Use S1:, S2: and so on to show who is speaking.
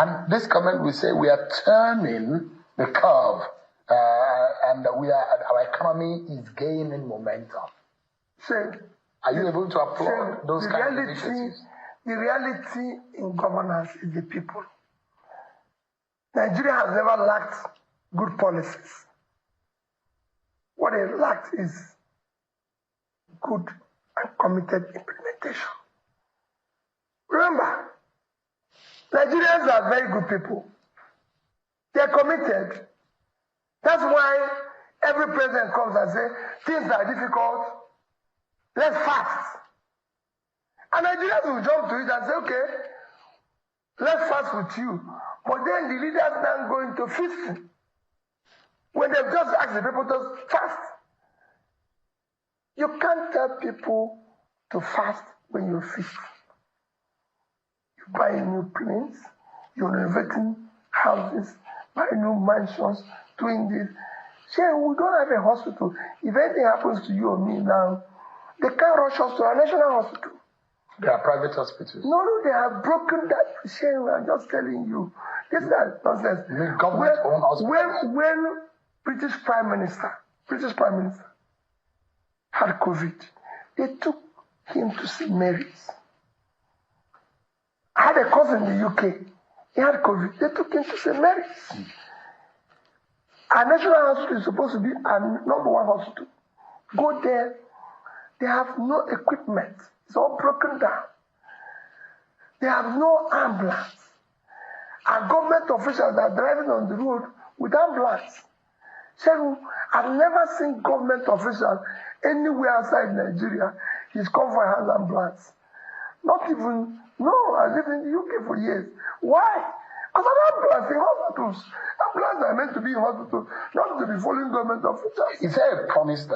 S1: And this government will say we are turning the curve, and our economy is gaining momentum.
S2: So,
S1: are you able to applaud those kind of initiatives?
S2: The reality in governance is the people. Nigeria has never lacked good policies. What it lacked is good and committed implementation. Remember, Nigerians are very good people. They are committed. That's why every president comes and says, things are difficult, let's fast. And Nigerians will jump to it and say, okay, let's fast with you. But then the leaders now go into feasting. When they've just asked the people to fast. You can't tell people to fast when you're feasting. You're buying new planes, you're renovating houses, buying new mansions, doing this. Say, we don't have a hospital. If anything happens to you or me now, they can't rush us to our national hospital.
S1: There are private hospitals.
S2: No, they have broken that chain. I'm just telling you. This is nonsense.
S1: Government-owned hospitals.
S2: When British Prime Minister had COVID, they took him to St. Mary's. I had a cousin in the UK. He had COVID. They took him to St. Mary's. Our national hospital is supposed to be our #1 hospital. Go there. They have no equipment. It's all broken down. They have no ambulance. And government officials are driving on the road with ambulance. So I've never seen government officials anywhere outside Nigeria. He's come for a hand ambulance. Not even, no, I lived in the UK for years. Why? Because an ambulance in hospitals. Ambulances are meant to be in hospitals, not to be following government officials.
S1: Is there a promise that